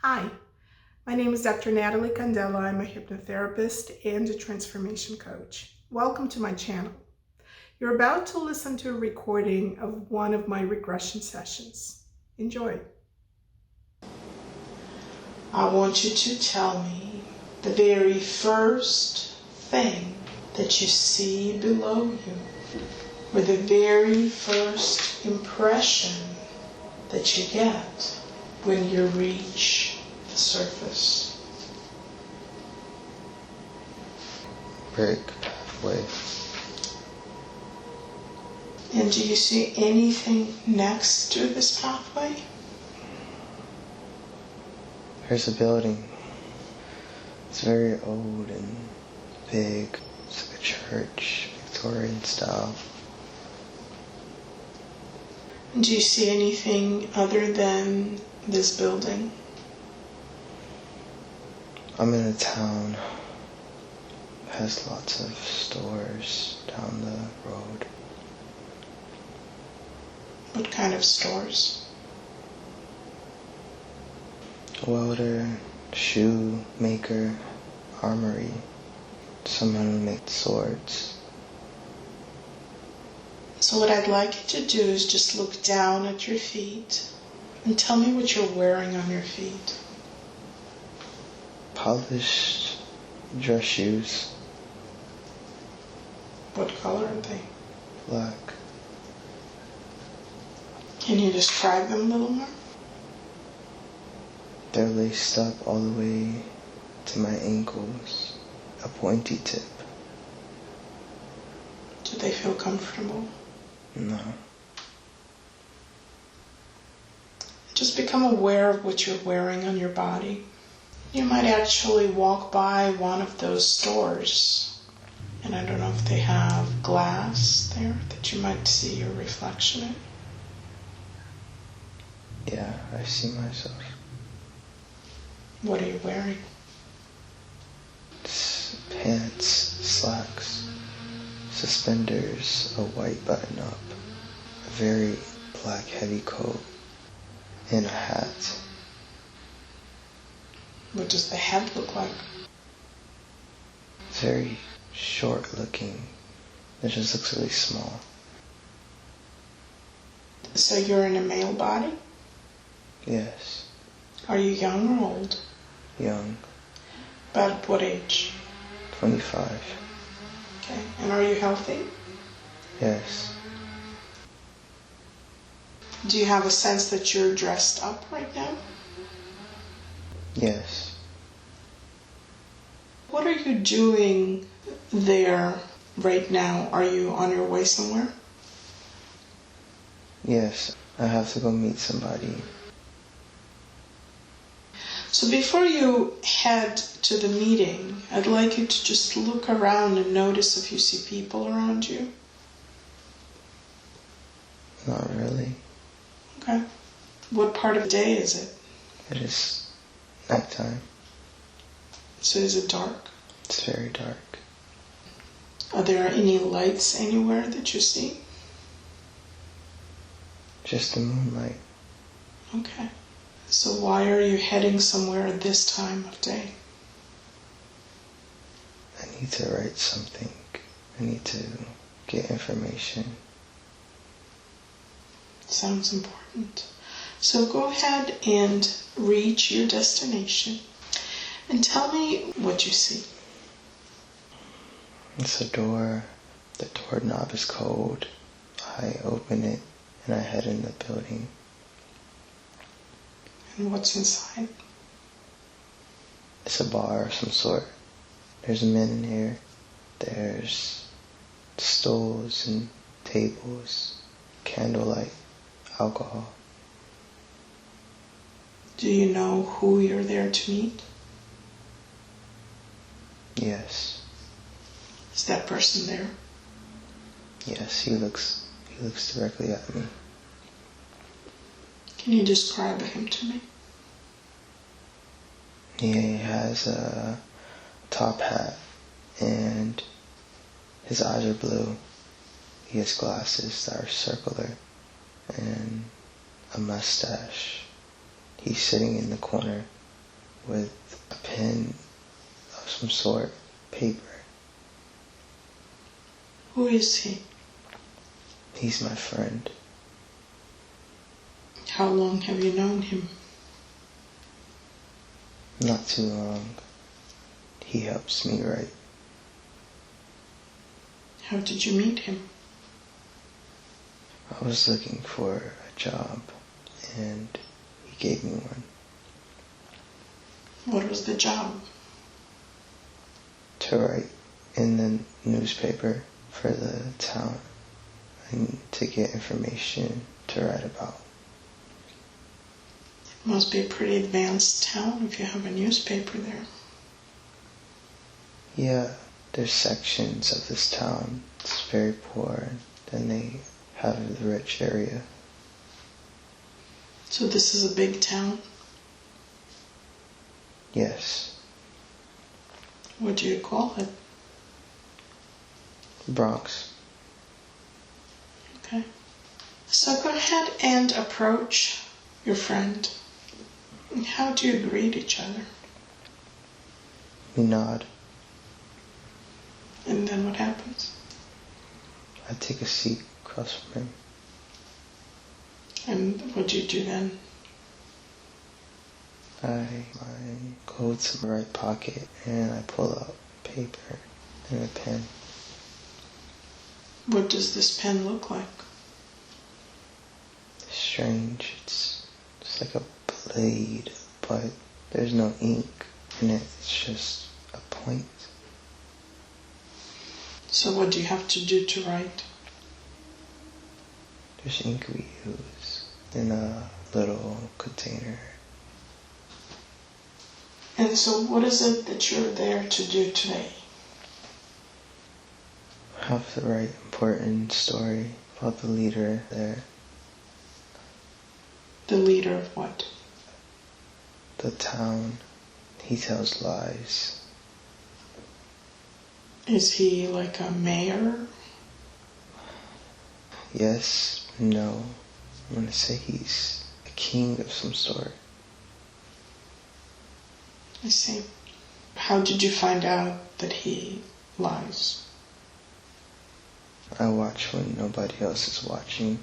Hi, my name is Dr. Natalie Candela. I'm a hypnotherapist and a transformation coach. Welcome to my channel. You're about to listen to a recording of one of my regression sessions. Enjoy. I want you to tell me the very first thing that you see below you, or the very first impression that you get when you reach the surface. Brick pathway. And do you see anything next to this pathway? There's a building. It's very old and big. It's like a church, Victorian style. And do you see anything other than this building? I'm in a town. It has lots of stores down the road. What kind of stores? Welder, shoemaker, armory, someone who makes swords. So what I'd like you to do is just look down at your feet and tell me what you're wearing on your feet. Polished dress shoes. What color are they? Black. Can you describe them a little more? They're laced up all the way to my ankles. A pointy tip. Do they feel comfortable? No. Just become aware of what you're wearing on your body. You might actually walk by one of those stores, and I don't know if they have glass there that you might see your reflection in. Yeah, I see myself. What are you wearing? It's pants, slacks, suspenders, a white button-up, a very black heavy coat, and a hat. What does the head look like? It's very short looking. It just looks really small. So you're in a male body? Yes. Are you young or old? Young. About what age? 25. Okay. And are you healthy? Yes. Do you have a sense that you're dressed up right now? Yes. What are you doing there right now? Are you on your way somewhere? Yes. I have to go meet somebody. So before you head to the meeting, I'd like you to just look around and notice if you see people around you. Not really. Okay. What part of the day is it? It is nighttime. So is it dark? It's very dark. Are there any lights anywhere that you see? Just the moonlight. Okay. So why are you heading somewhere at this time of day? I need to write something. I need to get information. Sounds important. So go ahead and reach your destination and tell me what you see. It's a door. The doorknob is cold. I open it and I head in the building. And what's inside? It's a bar of some sort. There's men in here. There's stools and tables, candlelight, alcohol. Do you know who you're there to meet? Yes. Is that person there? Yes, he looks directly at me. Can you describe him to me? He has a top hat and his eyes are blue. He has glasses that are circular and a mustache. He's sitting in the corner with a pen of some sort, paper. Who is he? He's my friend. How long have you known him? Not too long. He helps me write. How did you meet him? I was looking for a job, and he gave me one. What was the job? To write in the newspaper for the town and to get information to write about. It must be a pretty advanced town if you have a newspaper there. Yeah, there's sections of this town. It's very poor, and then they have the rich area. So this is a big town? Yes. What do you call it? Bronx. Okay. So go ahead and approach your friend. How do you greet each other? We nod. And then what happens? I take a seat across from him. And what do you do then? I go to my right pocket and I pull out paper and a pen. What does this pen look like? It's strange. It's like a blade, but there's no ink in it. It's just a point. So what do you have to do to write? There's ink we use in a little container. And so what is it that you're there to do today? I have to write an important story about the leader there. The leader of what? The town. He tells lies. Is he like a mayor? Yes, no. I'm going to say he's a king of some sort. I see. How did you find out that he lies? I watch when nobody else is watching.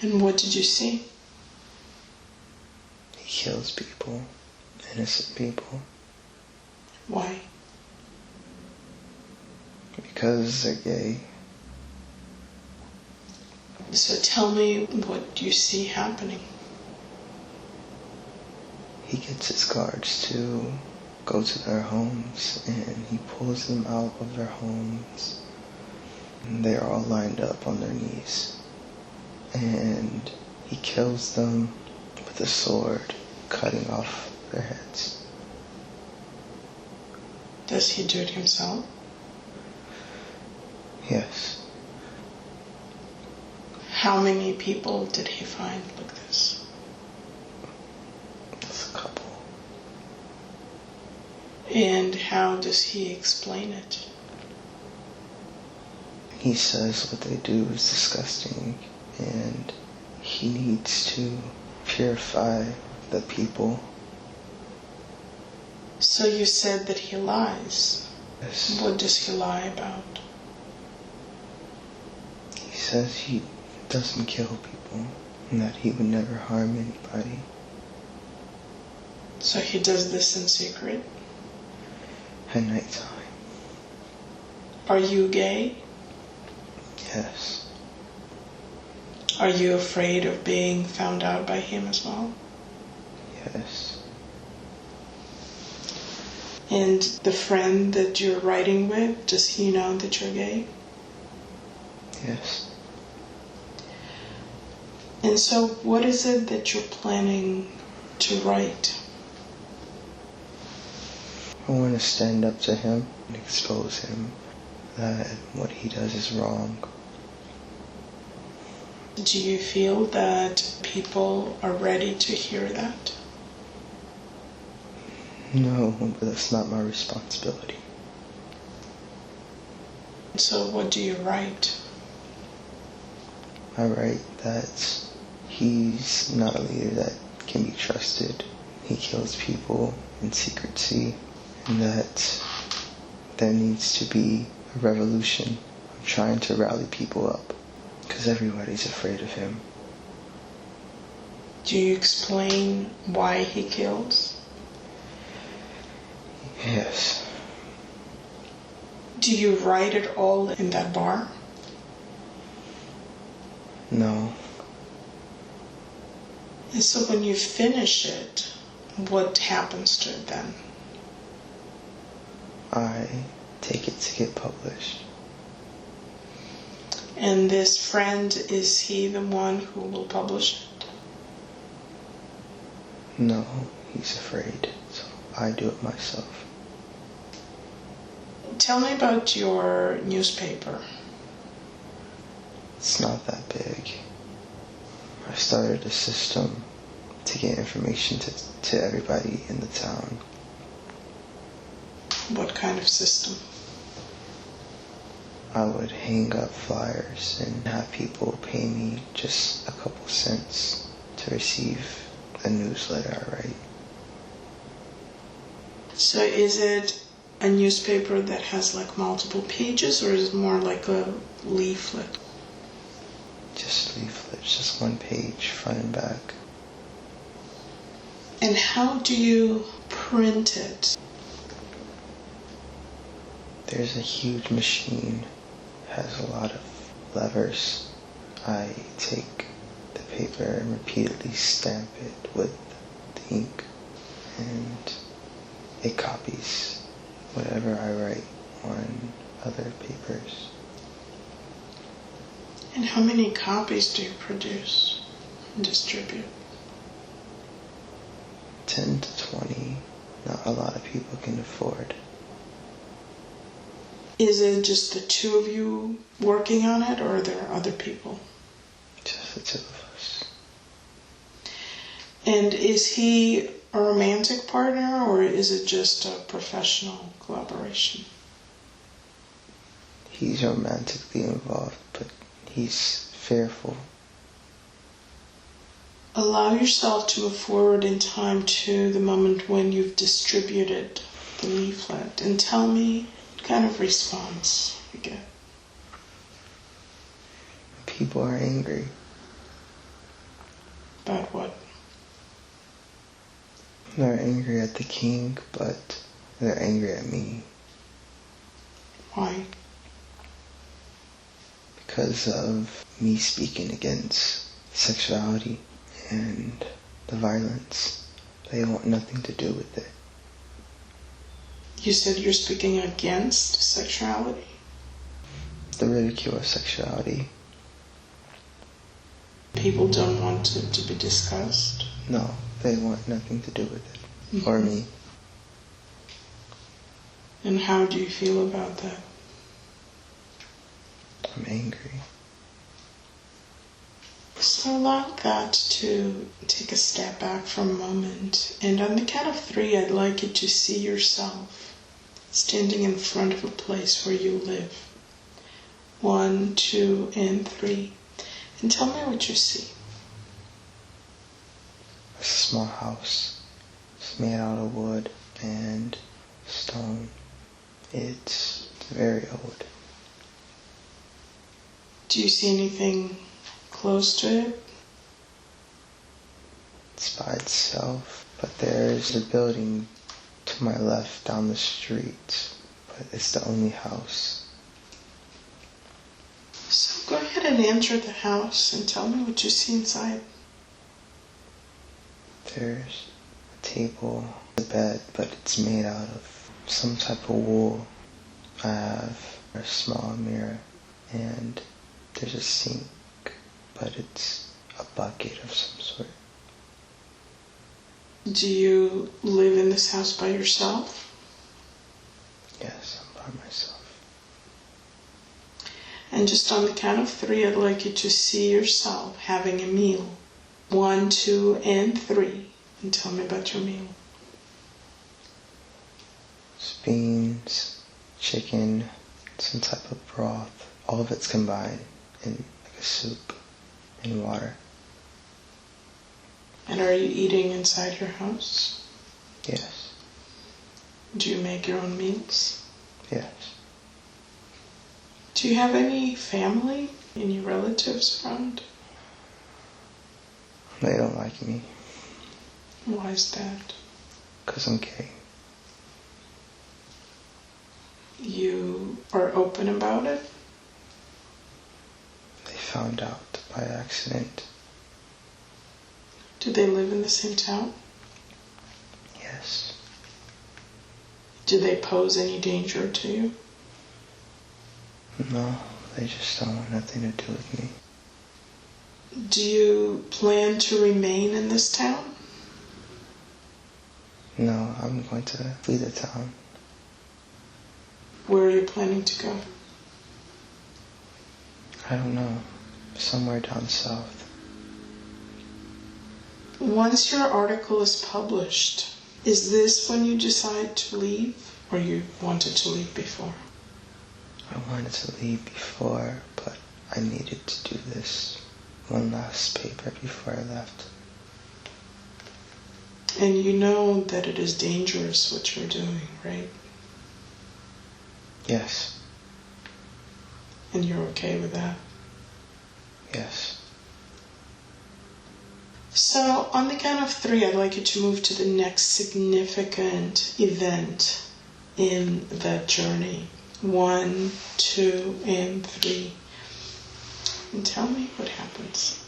And what did you see? He kills people, innocent people, Why? because they're gay. So tell me what you see happening. He gets his guards to go to their homes and he pulls them out of their homes. And they're all lined up on their knees. And he kills them with a sword, cutting off their heads. Does he do it himself? Yes. How many people did he find like this? That's a couple. And how does he explain it? He says what they do is disgusting and he needs to purify the people. So you said that he lies. Yes. What does he lie about? He says he doesn't kill people and that he would never harm anybody. So he does this in secret? At nighttime. Are you gay? Yes. Are you afraid of being found out by him as well? Yes. And the friend that you're writing with, does he know that you're gay? Yes. And so what is it that you're planning to write? I want to stand up to him and expose him that what he does is wrong. Do you feel that people are ready to hear that? No, but that's not my responsibility. So what do you write? I write that he's not a leader that can be trusted he kills people in secrecy, and that there needs to be a revolution of trying to rally people up, because everybody's afraid of him. Do you explain why he kills? Yes. Do you write it all in that bar? No. And so when you finish it, what happens to it then? I take it to get published. And this friend, is he the one who will publish it? No, he's afraid, so I do it myself. Tell me about your newspaper. It's not that big. I started a system to get information to everybody in the town. What kind of system? I would hang up flyers and have people pay me just a couple cents to receive a newsletter I write. So is it a newspaper that has like multiple pages, or is it more like a leaflet? Just leaflets, just one page, front and back. And how do you print it? There's a huge machine, has a lot of levers. I take the paper and repeatedly stamp it with the ink, and it copies whatever I write on other papers. And how many copies do you produce and distribute? 10 to 20, not a lot of people can afford. Is it just the two of you working on it, or are there other people? Just the two of us. And is he a romantic partner, or is it just a professional collaboration? He's romantically involved, but he's fearful. Allow yourself to move forward in time to the moment when you've distributed the leaflet, and tell me what kind of response you get. People are angry. About what? They're angry at the king, but they're angry at me. Why? Because of me speaking against sexuality and the violence. They want nothing to do with it. You said you're speaking against sexuality? The ridicule of sexuality. People don't want it to be discussed? No, they want nothing to do with it. Or me. And how do you feel about that? I'm angry. So allow that to take a step back for a moment, and on the count of 3, I'd like you to see yourself standing in front of a place where you live. 1, 2, and 3. And tell me what you see. It's a small house. It's made out of wood and stone. It's very old. Do you see anything close to it? It's by itself, but there's a building to my left down the street, but it's the only house. So go ahead and enter the house and tell me what you see inside. There's a table, a bed, but it's made out of some type of wool. I have a small mirror, and there's a sink, but it's a bucket of some sort. Do you live in this house by yourself? Yes, I'm by myself. And just on the count of 3, I'd like you to see yourself having a meal. 1, 2, and 3. And tell me about your meal. It's beans, chicken, some type of broth. All of it's combined in like a soup and water. And are you eating inside your house? Yes. Do you make your own meals? Yes. Do you have any family, any relatives around? They don't like me. Why is that? 'Cause I'm gay. You are open about it? They found out by accident. Do they live in the same town? Yes. Do they pose any danger to you? No, they just don't want nothing to do with me. Do you plan to remain in this town? No, I'm going to flee the town. Where are you planning to go? I don't know. Somewhere down south. Once your article is published, is this when you decide to leave, or you wanted to leave before? I wanted to leave before, but I needed to do this one last paper before I left. And you know that it is dangerous what you're doing, right? Yes. And you're okay with that? Yes. So, on the count of 3, I'd like you to move to the next significant event in that journey. 1, 2, and 3. And tell me what happens.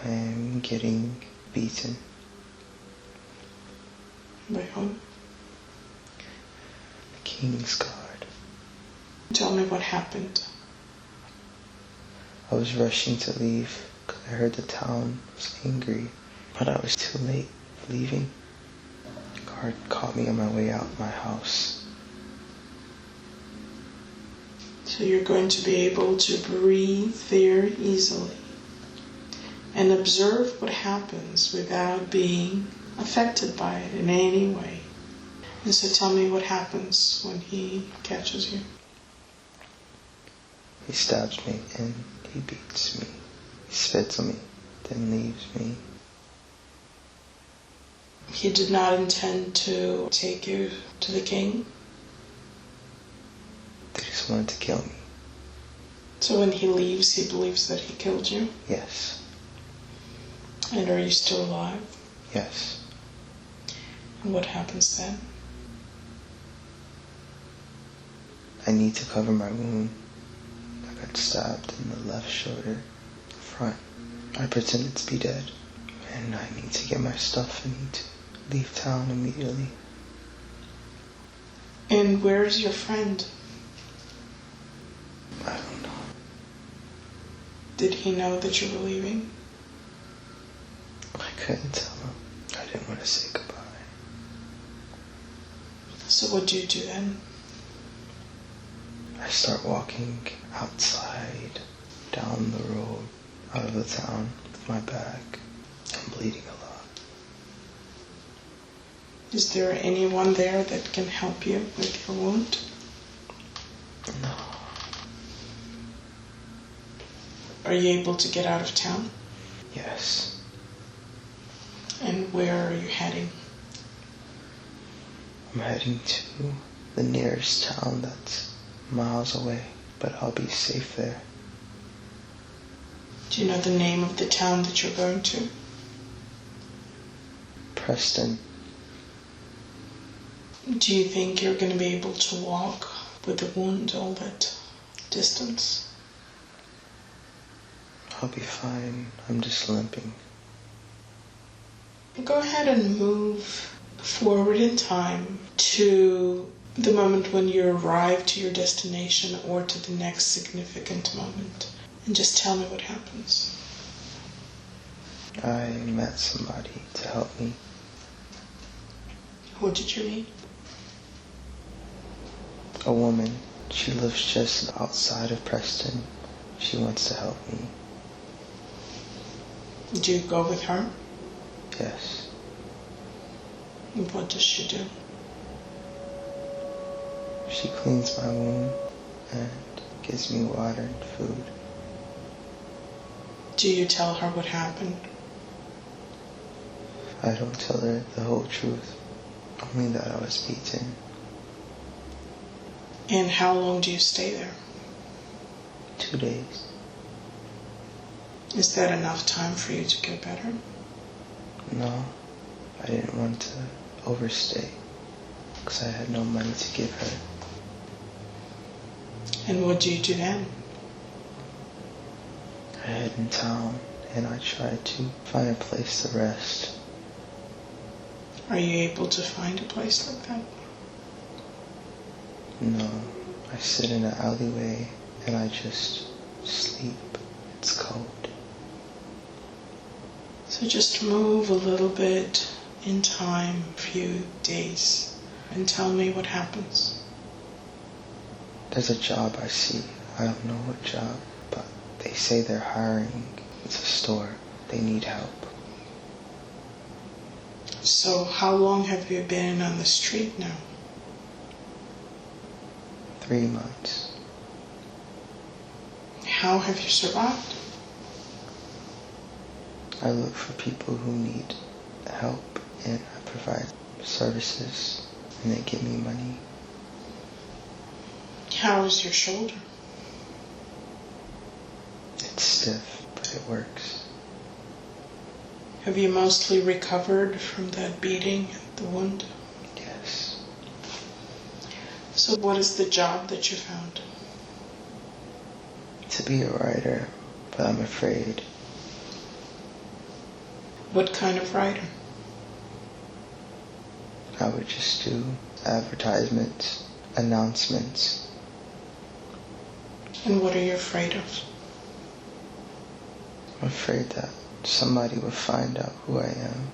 I'm getting beaten. By whom? The King's Guard. Tell me what happened. I was rushing to leave because I heard the town was angry, but I was too late leaving. The guard caught me on my way out of my house. So you're going to be able to breathe very easily and observe what happens without being affected by it in any way. And so tell me what happens when he catches you. He stabs me and he beats me. He spits on me, then leaves me. He did not intend to take you to the king? They just wanted to kill me. So when he leaves, he believes that he killed you? Yes. And are you still alive? Yes. And what happens then? I need to cover my wound. I got stabbed in the left shoulder, front. I pretended to be dead. And I need to get my stuff. I need to leave town immediately. And where is your friend? I don't know. Did he know that you were leaving? I couldn't tell him. I didn't want to say goodbye. So what do you do then? I start walking outside, down the road, out of the town with my bag. I'm bleeding a lot. Is there anyone there that can help you with your wound? No. Are you able to get out of town? Yes. And where are you heading? I'm heading to the nearest town that's miles away, but I'll be safe there. Do you know the name of the town that you're going to? Preston. Do you think you're going to be able to walk with the wound all that distance? I'll be fine. I'm just limping. Go ahead and move forward in time to the moment when you arrive to your destination or to the next significant moment. And just tell me what happens. I met somebody to help me. Who did you meet? A woman. She lives just outside of Preston. She wants to help me. Do you go with her? Yes. And what does she do? She cleans my wound and gives me water and food. Do you tell her what happened? I don't tell her the whole truth, only that I was beaten. And how long do you stay there? 2 days. Is that enough time for you to get better? No, I didn't want to overstay because I had no money to give her. And what do you do then? I hid in town and I tried to find a place to rest. Are you able to find a place like that? No, I sit in an alleyway and I just sleep. It's cold. So just move a little bit in time, a few days, and tell me what happens. There's a job I see. I don't know what job, but they say they're hiring. It's a store. They need help. So how long have you been on the street now? 3 months. How have you survived? I look for people who need help and I provide services and they give me money. How is your shoulder? It's stiff, but it works. Have you mostly recovered from that beating and the wound? Yes. So what is the job that you found? To be a writer, but I'm afraid. What kind of writer? I would just do advertisements, announcements. And what are you afraid of? I'm afraid that somebody would find out who I am.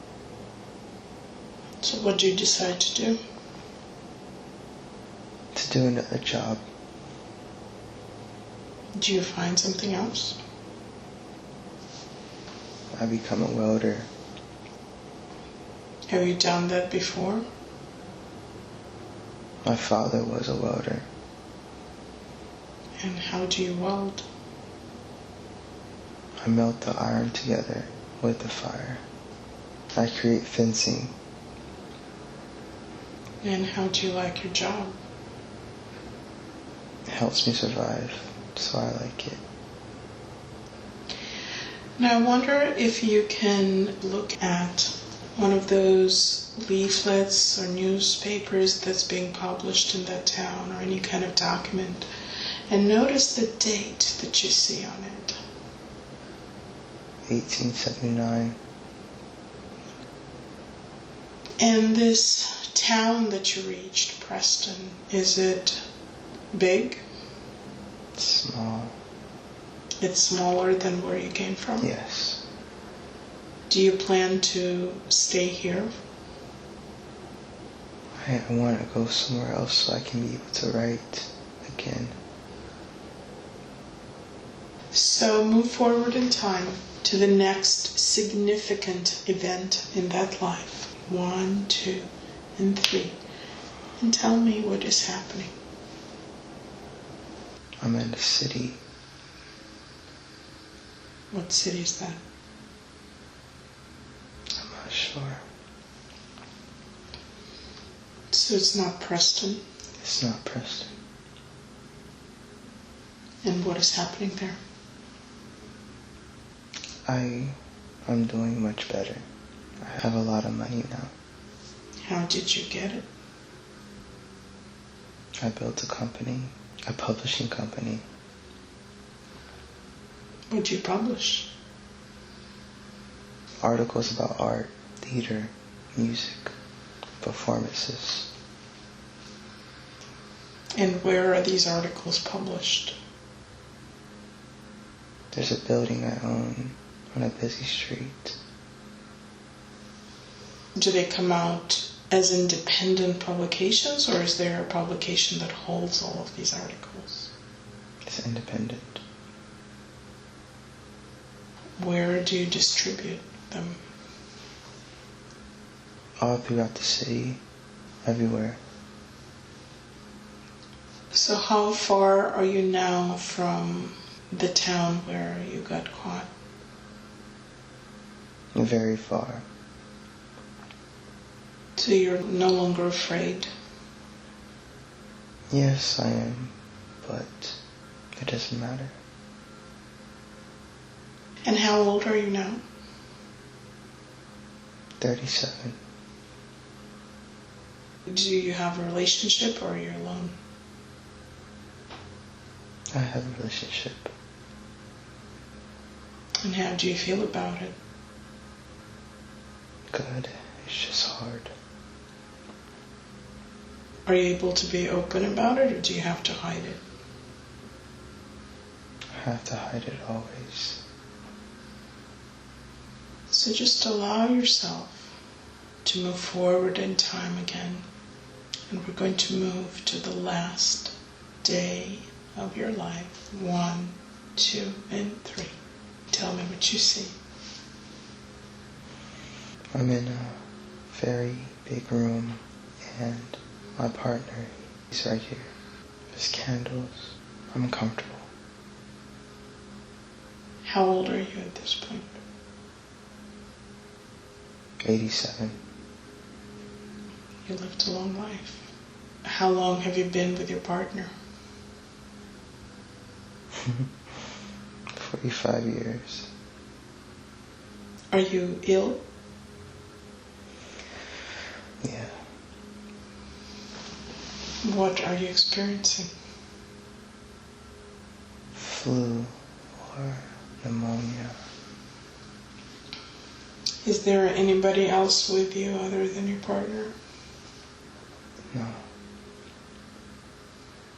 So what do you decide to do? To do another job. Do you find something else? I become a welder. Have you done that before? My father was a welder. And how do you weld? I melt the iron together with the fire. I create fencing. And how do you like your job? It helps me survive, so I like it. Now I wonder if you can look at one of those leaflets or newspapers that's being published in that town or any kind of document and notice the date that you see on it. 1879. And this town that you reached, Preston, is it big? Small. It's smaller than where you came from? Yes. Do you plan to stay here? I want to go somewhere else so I can be able to write again. So move forward in time to the next significant event in that life. 1, 2, and 3. And tell me what is happening. I'm in a city. What city is that? I'm not sure. So it's not Preston. It's not Preston. And what is happening there? I'm doing much better. I have a lot of money now. How did you get it? I built a company, a publishing company. What did you publish? Articles about art, theater, music, performances. And where are these articles published? There's a building I own on a busy street. Do they come out as independent publications, or is there a publication that holds all of these articles? It's independent. Where do you distribute them? All throughout the city, everywhere. So how far are you now from the town where you got caught? Very far. So you're no longer afraid? Yes, I am, but it doesn't matter. And how old are you now? 37. Do you have a relationship or are you alone? I have a relationship. And how do you feel about it? Good. It's just hard. Are you able to be open about it or do you have to hide it? I have to hide it always. So just allow yourself to move forward in time again. And we're going to move to the last day of your life. 1, 2, and 3. Tell me what you see. I'm in a very big room and my partner, he's right here. There's candles. I'm comfortable. How old are you at this point? 87. You lived a long life. How long have you been with your partner? 45 years. Are you ill? Yeah. What are you experiencing? Flu or pneumonia. Is there anybody else with you other than your partner? No.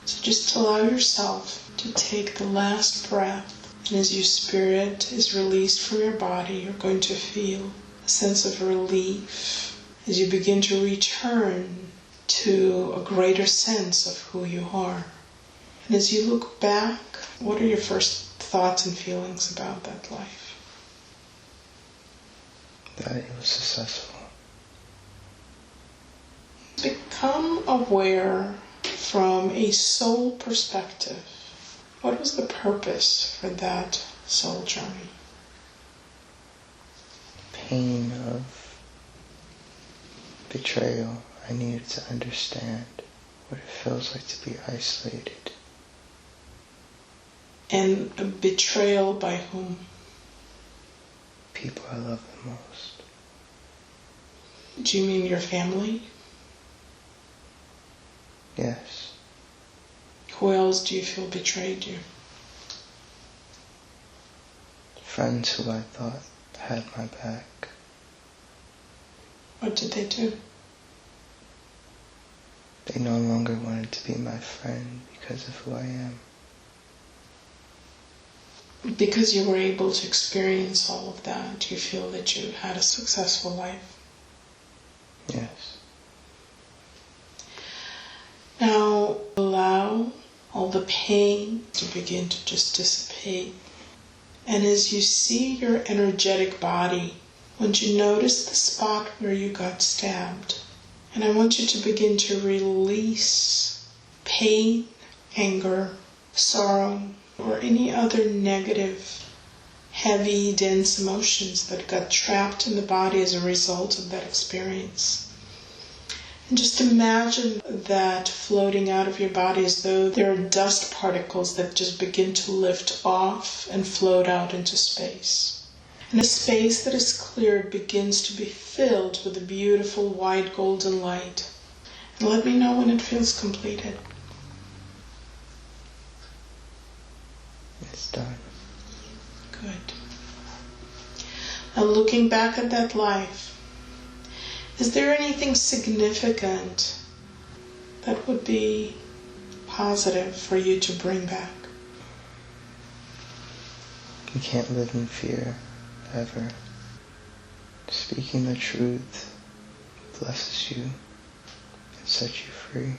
So just allow yourself to take the last breath. And as your spirit is released from your body, you're going to feel a sense of relief as you begin to return to a greater sense of who you are. And as you look back, what are your first thoughts and feelings about that life? That it was successful. Become aware from a soul perspective. What was the purpose for that soul journey? Pain of betrayal. I needed to understand what it feels like to be isolated. And a betrayal by whom? People I love the most. Do you mean your family? Yes. Who else do you feel betrayed you? Friends who I thought had my back. What did they do? They no longer wanted to be my friend because of who I am. Because you were able to experience all of that, you feel that you had a successful life? Yes. Now allow all the pain to begin to just dissipate. And as you see your energetic body, I want you to notice the spot where you got stabbed. And I want you to begin to release pain, anger, sorrow, or any other negative, heavy, dense emotions that got trapped in the body as a result of that experience. And just imagine that floating out of your body as though there are dust particles that just begin to lift off and float out into space. And a space that is cleared begins to be filled with a beautiful white golden light. And let me know when it feels completed. It's done. Good. Now looking back at that life, is there anything significant that would be positive for you to bring back? You can't live in fear, ever. Speaking the truth blesses you and sets you free.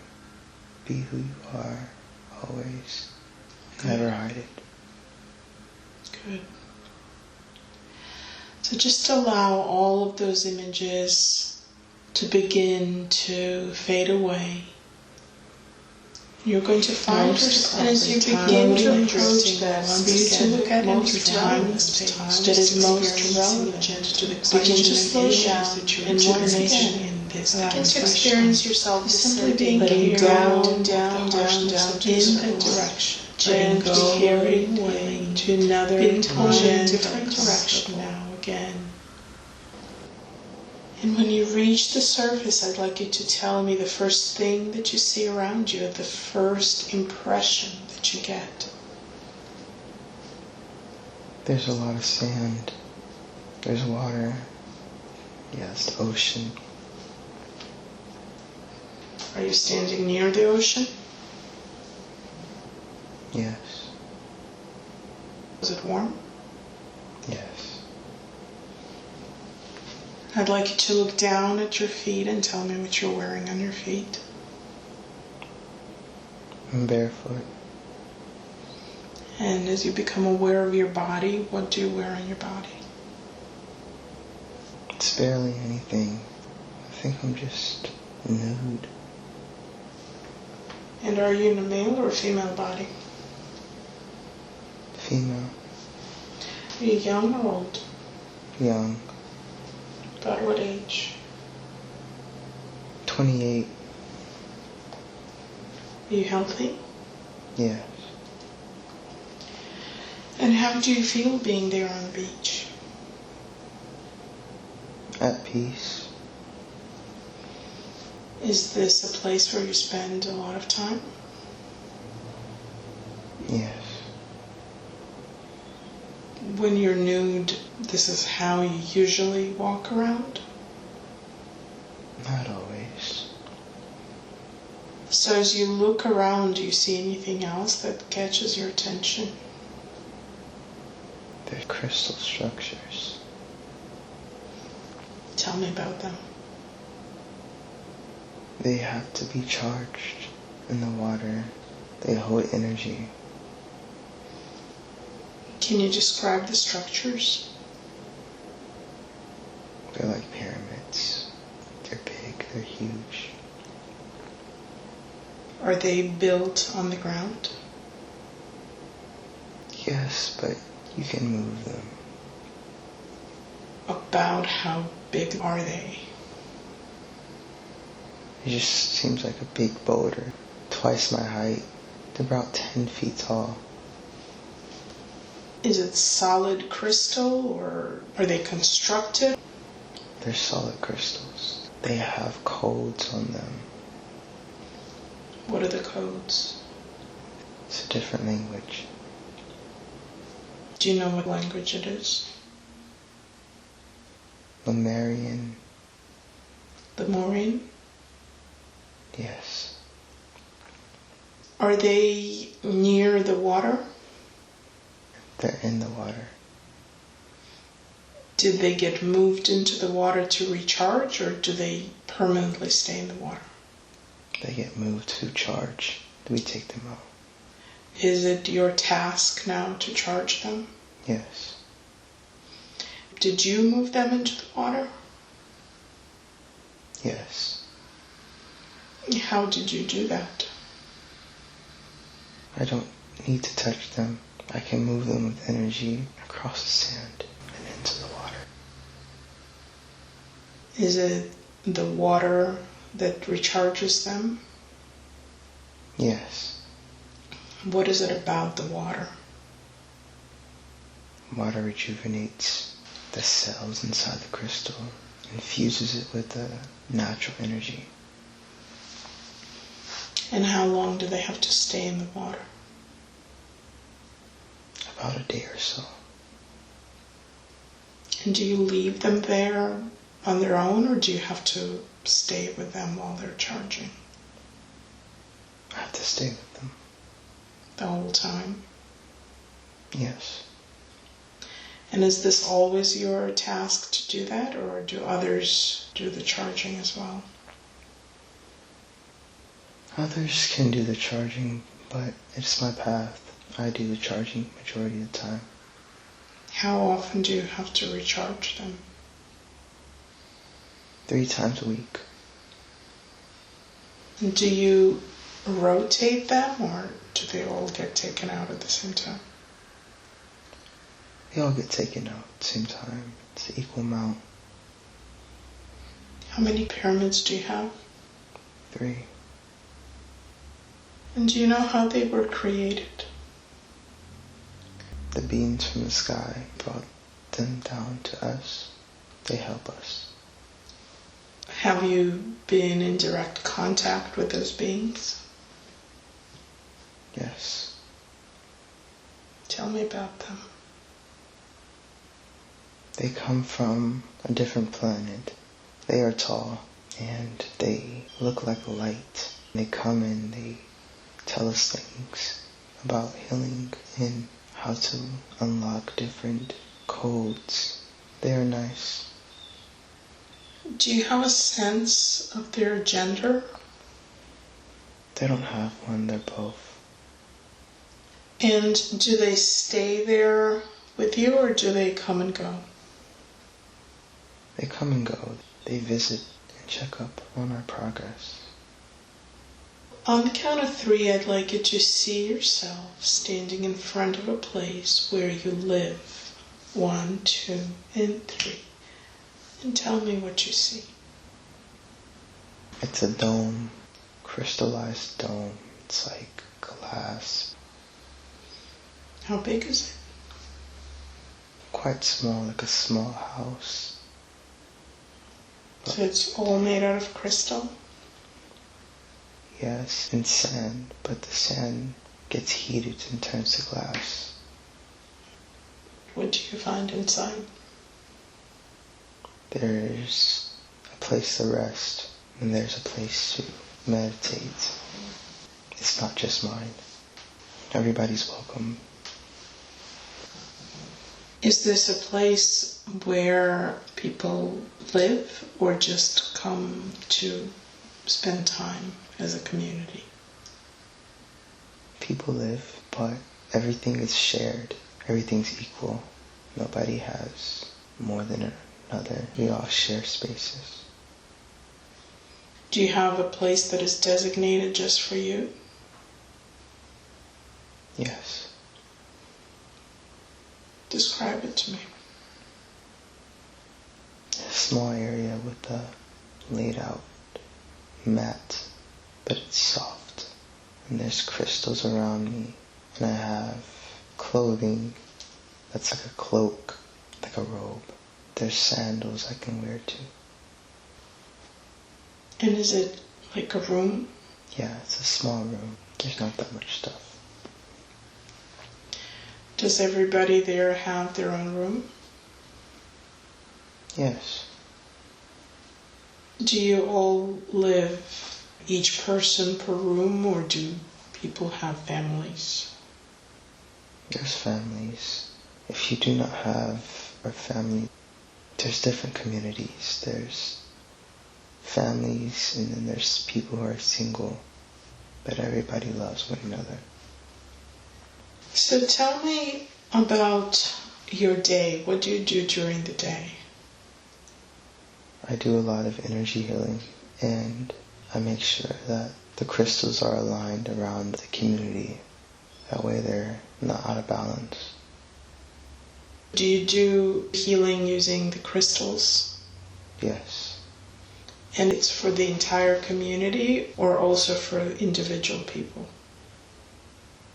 Be who you are, always. Good. Never hide it. Good. So just allow all of those images to begin to fade away. You're going to find yourself, and as you begin to approach that, begin to look at any time that is most relevant, begin to slow down and once again begin to experience yourself simply being down, down, down, down in that direction, gently carried away to another different direction now again. And when you reach the surface, I'd like you to tell me the first thing that you see around you, the first impression that you get. There's a lot of sand. There's water. Yes, the ocean. Are you standing near the ocean? Yes. Is it warm? Yes. I'd like you to look down at your feet and tell me what you're wearing on your feet. I'm barefoot. And as you become aware of your body, what do you wear on your body? It's barely anything. I think I'm just nude. And are you in a male or a female body? Female. Are you young or old? Young. About what age? 28. Are you healthy? Yes. And how do you feel being there on the beach? At peace. Is this a place where you spend a lot of time? Yes. When you're nude, this is how you usually walk around? Not always. So as you look around, do you see anything else that catches your attention? They're crystal structures. Tell me about them. They have to be charged in the water. They hold energy. Can you describe the structures? They're like pyramids. They're big, they're huge. Are they built on the ground? Yes, but you can move them. About how big are they? It just seems like a big boulder. Twice my height. They're about 10 feet tall. Is it solid crystal or are they constructed? They're solid crystals. They have codes on them. What are the codes? It's a different language. Do you know what language it is? Lemurian. Lemurian? Yes. Are they near the water? They're in the water. Did they get moved into the water to recharge, or do they permanently stay in the water? They get moved to charge. We take them out. Is it your task now to charge them? Yes. Did you move them into the water? Yes. How did you do that? I don't need to touch them. I can move them with energy across the sand and into the water. Is it the water that recharges them? Yes. What is it about the water? Water rejuvenates the cells inside the crystal, infuses it with the natural energy. And how long do they have to stay in the water? About a day or so. And do you leave them there on their own, or do you have to stay with them while they're charging? I have to stay with them. The whole time? Yes. And is this always your task to do that, or do others do the charging as well? Others can do the charging, but it's my path. I do the charging majority of the time. How often do you have to recharge them? 3 times a week. And do you rotate them, or do they all get taken out at the same time? They all get taken out at the same time. It's an equal amount. How many pyramids do you have? 3. And do you know how they were created? The beings from the sky brought them down to us. They help us. Have you been in direct contact with those beings? Yes. Tell me about them. They come from a different planet. They are tall and they look like light. They come and they tell us things about healing and how to unlock different codes. They are nice. Do you have a sense of their gender? They don't have one, they're both. And do they stay there with you, or do they come and go? They come and go. They visit and check up on our progress. On the count of 3, I'd like you to see yourself standing in front of a place where you live. 1, 2, and 3. And tell me what you see. It's a dome, crystallized dome. It's like glass. How big is it? Quite small, like a small house. So it's all made out of crystal? Yes, and sand, but the sand gets heated and turns to glass. What do you find inside? There's a place to rest, and there's a place to meditate. It's not just mine. Everybody's welcome. Is this a place where people live, or just come to spend time as a community? People live, but everything is shared. Everything's equal. Nobody has more than another. We all share spaces. Do you have a place that is designated just for you? Yes. Describe it to me. A small area with a laid out mat, but it's soft. And there's crystals around me. And I have clothing that's like a cloak, like a robe. There's sandals I can wear too. And is it like a room? Yeah, it's a small room. There's not that much stuff. Does everybody there have their own room? Yes. Do you all live each person per room, or do people have families? There's families. If you do not have a family, there's different communities. There's families, and then there's people who are single, but everybody loves one another. So tell me about your day. What do you do during the day? I do a lot of energy healing, and I make sure that the crystals are aligned around the community. That way they're not out of balance. Do you do healing using the crystals? Yes. And it's for the entire community, or also for individual people?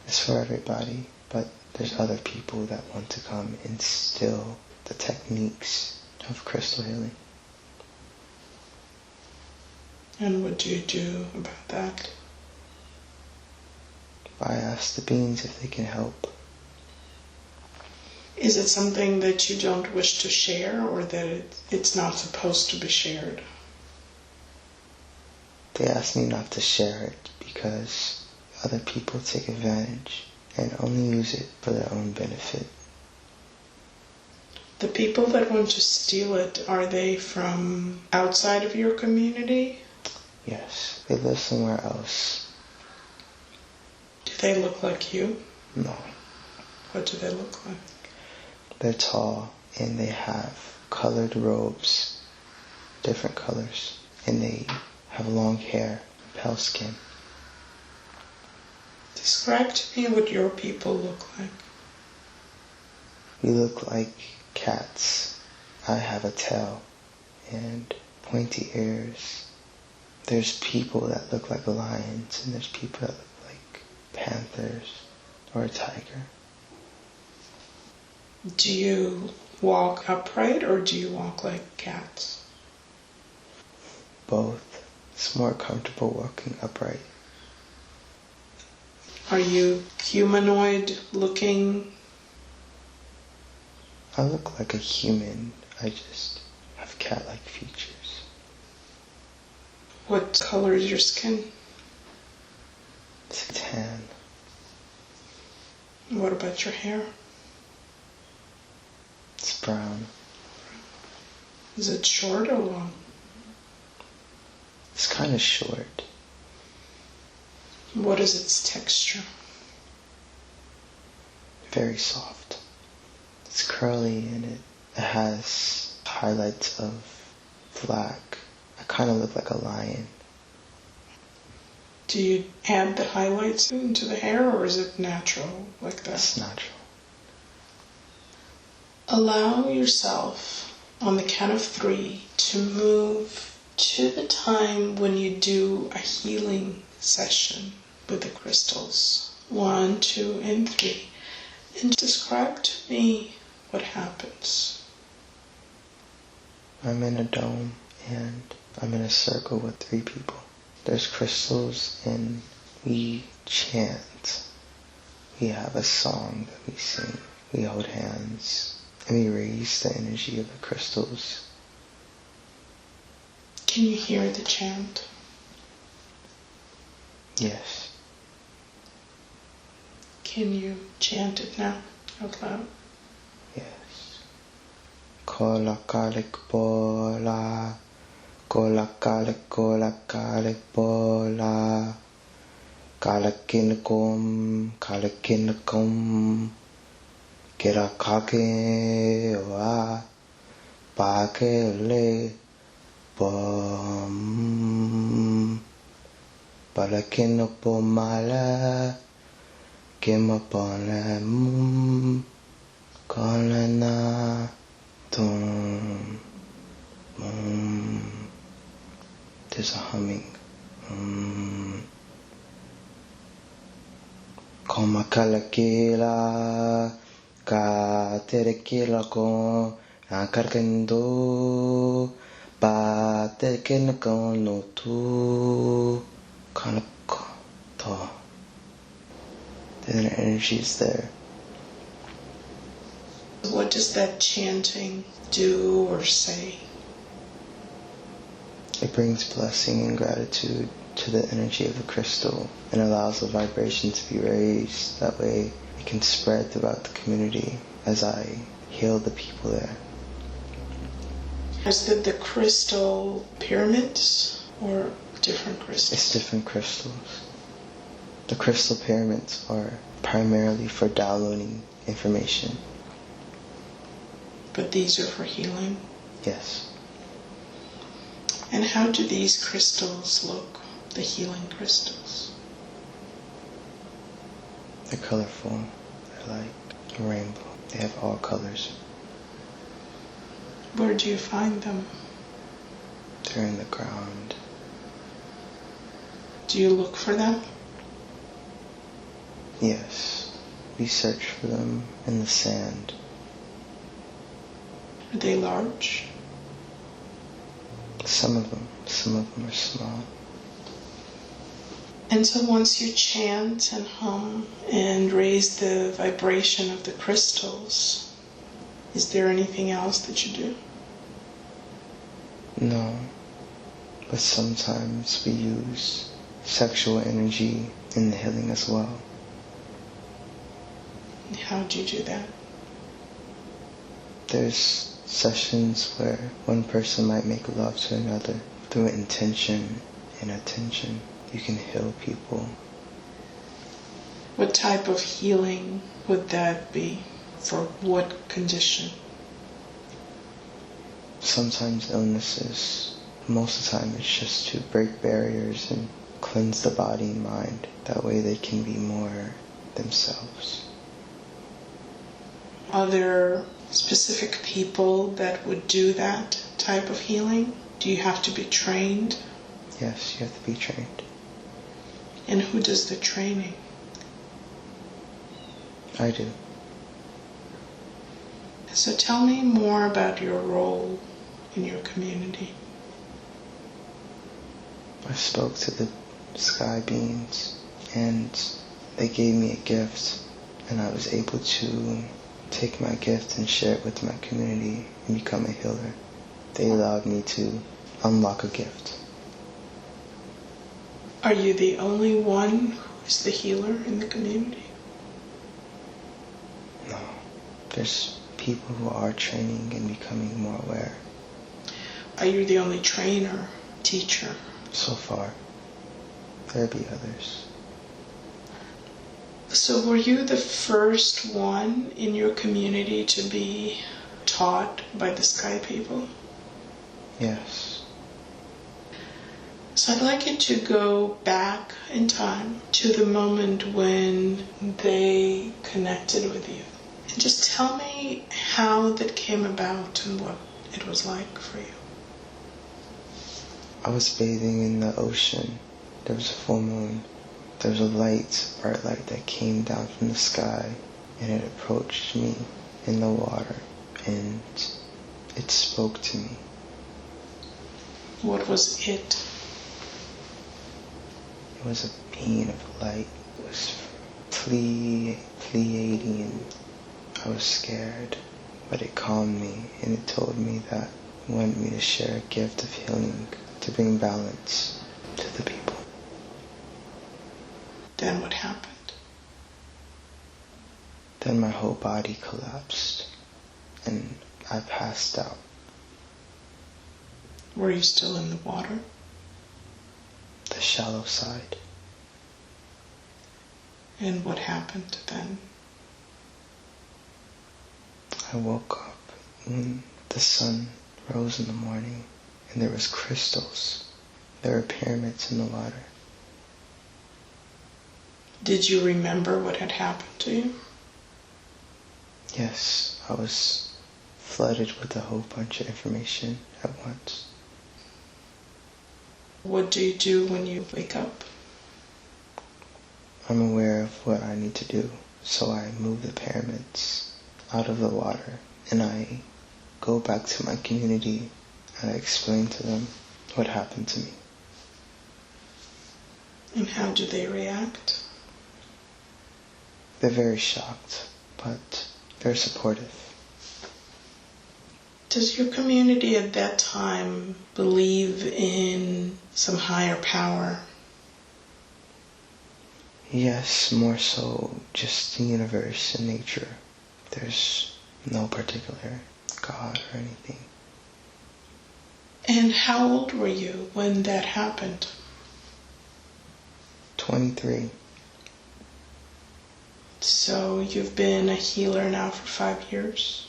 It's for everybody, but there's other people that want to come and instill the techniques of crystal healing. And what do you do about that? I ask the beings if they can help. Is it something that you don't wish to share, or that it's not supposed to be shared? They ask me not to share it because other people take advantage and only use it for their own benefit. The people that want to steal it, are they from outside of your community? Yes, they live somewhere else. Do they look like you? No. What do they look like? They're tall and they have colored robes, different colors, and they have long hair, pale skin. Describe to me what your people look like. We look like cats. I have a tail and pointy ears. There's people that look like lions, and there's people that look like panthers or a tiger. Do you walk upright or do you walk like cats? Both. It's more comfortable walking upright. Are you humanoid looking? I look like a human. I just have cat-like features. What color is your skin? It's tan. What about your hair? It's brown. Is it short or long? It's kind of short. What is its texture? Very soft. It's curly and it has highlights of black. I kind of look like a lion. Do you add the highlights into the hair or is it natural like that? It's natural. Allow yourself on the count of 3 to move to the time when you do a healing session with the crystals. 1, 2, and 3. And describe to me what happens. I'm in a dome and I'm in a circle with 3 people. There's crystals and we chant. We have a song that we sing. We hold hands and we raise the energy of the crystals. Can you hear the chant? Yes. Can you chant it now out loud? Yes. Kola kalik bola, kola kalik bola, kalakinakum, kira kake wa, pakele bom, palakinakumala, Kimapalem Kalana Tum. There's a humming. Komakalakila Ka Terekila Ko Akarkendo Ba Terekinako no Tu Kanako To. The energy is there. What does that chanting do or say? It brings blessing and gratitude to the energy of the crystal and allows the vibration to be raised. That way it can spread throughout the community as I heal the people there. Is it the crystal pyramids or different crystals? It's different crystals. The crystal pyramids are primarily for downloading information. But these are for healing? Yes. And how do these crystals look, the healing crystals? They're colorful. They're like a rainbow. They have all colors. Where do you find them? They're in the ground. Do you look for them? Yes. We search for them in the sand. Are they large? Some of them are small. And so once you chant and hum and raise the vibration of the crystals, is there anything else that you do? No, but sometimes we use sexual energy in the healing as well. How do you do that? There's sessions where one person might make love to another through intention and attention. You can heal people. What type of healing would that be? For what condition? Sometimes illnesses. Most of the time it's just to break barriers and cleanse the body and mind. That way they can be more themselves. Are there specific people that would do that type of healing? Do you have to be trained? Yes, you have to be trained. And who does the training? I do. So tell me more about your role in your community. I spoke to the sky beings and they gave me a gift, and I was able to take my gift and share it with my community and become a healer. They allowed me to unlock a gift. Are you the only one who is the healer in the community? No. There's people who are training and becoming more aware. Are you the only trainer, teacher? So far. There'll be others. So were you the first one in your community to be taught by the sky people? Yes. So I'd like you to go back in time to the moment when they connected with you. And just tell me how that came about and what it was like for you. I was bathing in the ocean. There was a full moon. There was a light, bright light that came down from the sky, and it approached me in the water, and it spoke to me. What was it? It was a being of light. It was Pleiadian. I was scared, but it calmed me, and it told me that it wanted me to share a gift of healing to bring balance to the people. Then what happened? Then my whole body collapsed, and I passed out. Were you still in the water? The shallow side. And what happened then? I woke up when the sun rose in the morning, and there was crystals. There were pyramids in the water. Did you remember what had happened to you? Yes, I was flooded with a whole bunch of information at once. What do you do when you wake up? I'm aware of what I need to do, so I move the pyramids out of the water, and I go back to my community and I explain to them what happened to me. And how do they react? They're very shocked, but they're supportive. Does your community at that time believe in some higher power? Yes, more so just the universe and nature. There's no particular God or anything. And how old were you when that happened? 23. So you've been a healer now for 5 years?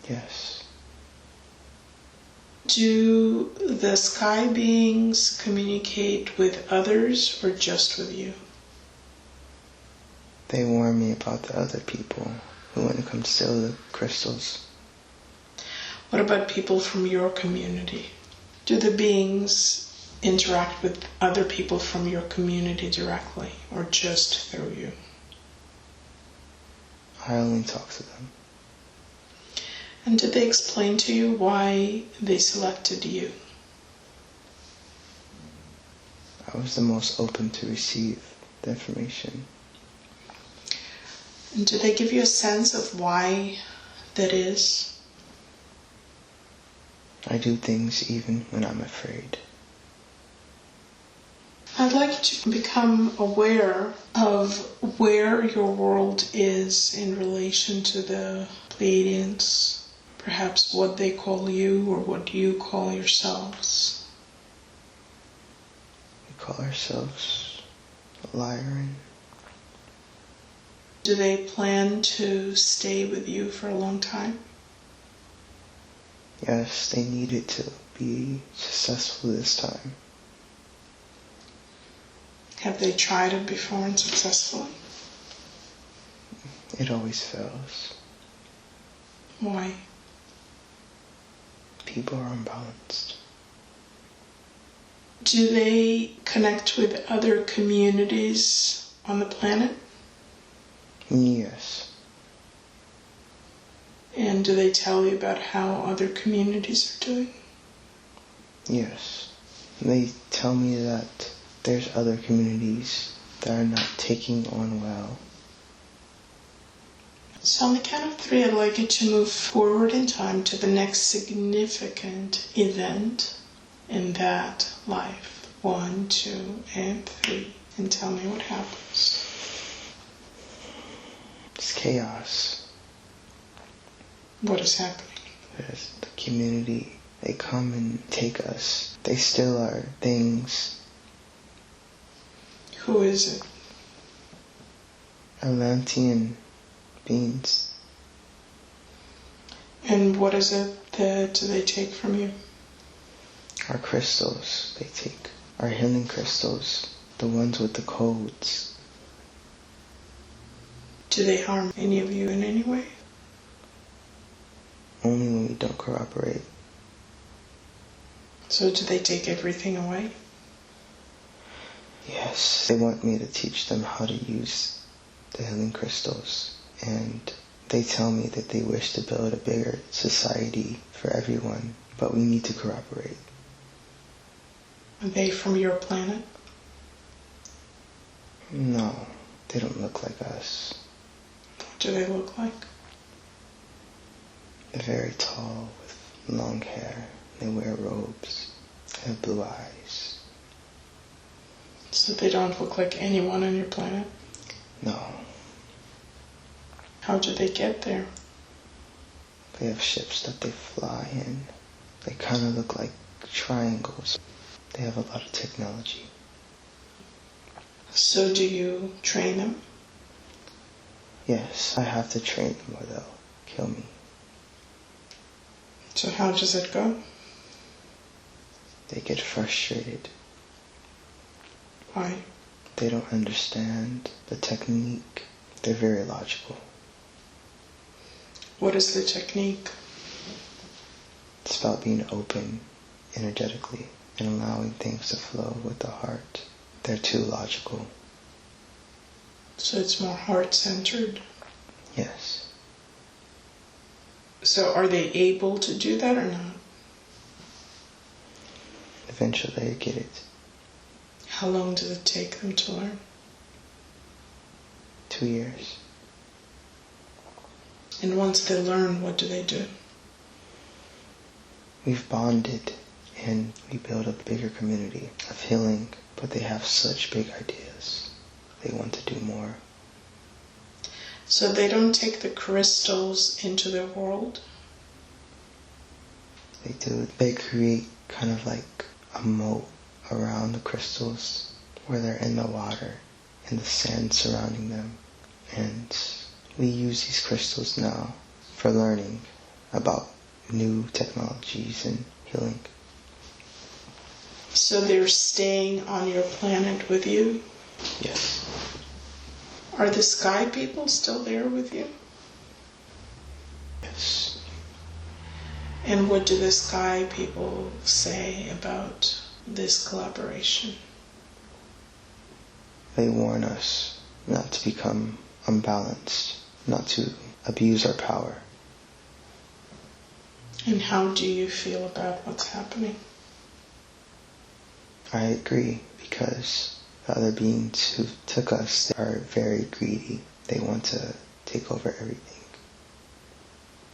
Yes. Do the sky beings communicate with others or just with you? They warn me about the other people who want to come steal the crystals. What about people from your community? Do the beings interact with other people from your community directly or just through you? I only talk to them. And did they explain to you why they selected you? I was the most open to receive the information. And do they give you a sense of why that is? I do things even when I'm afraid. I'd like you to become aware of where your world is in relation to the Pleiadians, perhaps what they call you or what you call yourselves. We call ourselves Lyran. Do they plan to stay with you for a long time? Yes, they needed to be successful this time. Have they tried it before and successfully? It always fails. Why? People are unbalanced. Do they connect with other communities on the planet? Yes. And do they tell you about how other communities are doing? Yes. They tell me that there's other communities that are not taking on well. So on the count of 3, I'd like you to move forward in time to the next significant event in that life. 1, 2, and 3. And tell me what happens. It's chaos. What is happening? There's the community. They come and take us. They steal our things. Who is it? Atlantean beings. And what is it that they take from you? Our crystals, they take. Our healing crystals. The ones with the codes. Do they harm any of you in any way? Only when we don't cooperate. So do they take everything away? Yes, they want me to teach them how to use the healing crystals. And they tell me that they wish to build a bigger society for everyone, but we need to cooperate. Are they from your planet? No, they don't look like us. What do they look like? They're very tall with long hair. They wear robes. They have blue eyes. So they don't look like anyone on your planet? No. How do they get there? They have ships that they fly in. They kind of look like triangles. They have a lot of technology. So do you train them? Yes, I have to train them or they'll kill me. So how does it go? They get frustrated. Why? They don't understand the technique. They're very logical. What is the technique? It's about being open energetically and allowing things to flow with the heart. They're too logical. So it's more heart-centered? Yes. So are they able to do that or not? Eventually they get it. How long does it take them to learn? 2 years. And once they learn, what do they do? We've bonded and we build a bigger community of healing, but they have such big ideas. They want to do more. So they don't take the crystals into their world? They do. They create kind of like a moat around the crystals where they're in the water and the sand surrounding them. And we use these crystals now for learning about new technologies and healing. So they're staying on your planet with you? Yes. Are the sky people still there with you? Yes. And what do the sky people say about this collaboration? They warn us not to become unbalanced, not to abuse our power. And how do you feel about what's happening? I agree, because the other beings who took us are very greedy. They want to take over everything.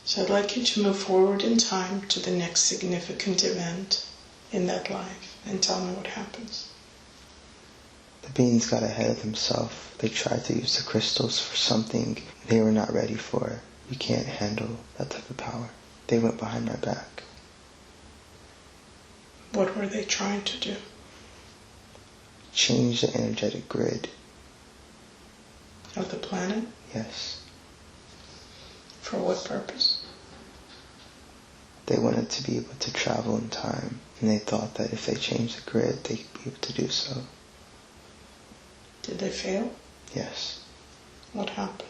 So I'd like you to move forward in time to the next significant event in that life and tell me what happens. The beings got ahead of themselves. They tried to use the crystals for something they were not ready for. We can't handle that type of power. They went behind our back. What were they trying to do? Change the energetic grid. Of the planet? Yes. For what purpose? They wanted to be able to travel in time, and they thought that if they changed the grid, they'd be able to do so. Did they fail? Yes. What happened?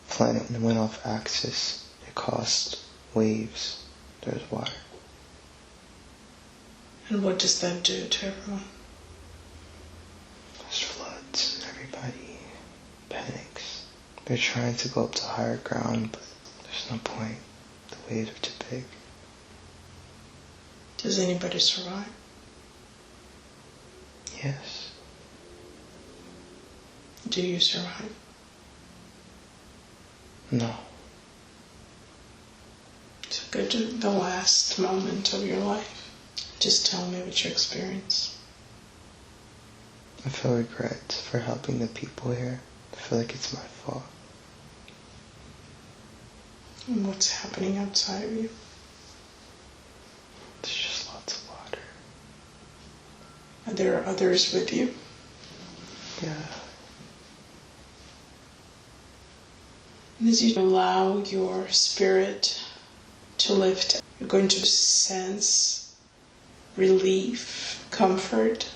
Planet went off axis. It caused waves. There's water. And what does that do to everyone? There's floods and everybody panics. They're trying to go up to higher ground, but there's no point. The waves are too big. Does anybody survive? Yes. Do you survive? No. So go to the last moment of your life. Just tell me what you experience. I feel regret for helping the people here. I feel like it's my fault. And what's happening outside of you? There's just lots of water. Are there others with you? Yeah. And as you allow your spirit to lift, you're going to sense relief, comfort,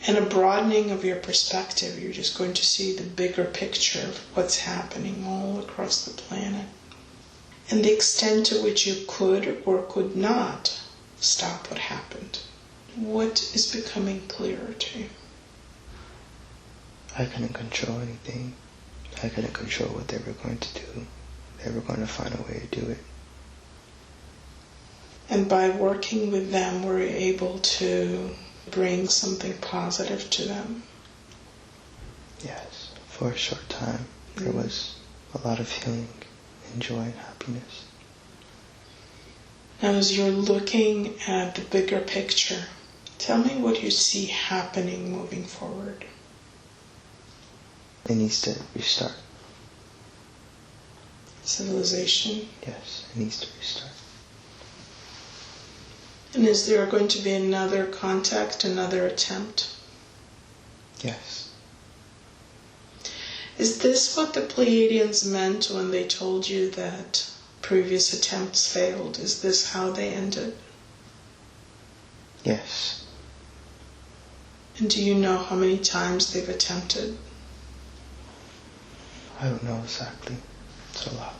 and a broadening of your perspective. You're just going to see the bigger picture of what's happening all across the planet and the extent to which you could or could not stop what happened. What is becoming clearer to you? I couldn't control anything. I couldn't control what they were going to do. They were going to find a way to do it. And by working with them, we're able to bring something positive to them. Yes, for a short time, there was a lot of healing and joy and happiness. Now, as you're looking at the bigger picture, tell me what you see happening moving forward. It needs to restart. Civilization. Yes, it needs to restart. And is there going to be another contact, another attempt? Yes. Is this what the Pleiadians meant when they told you that previous attempts failed? Is this how they ended? Yes. And do you know how many times they've attempted? I don't know exactly. It's a lot.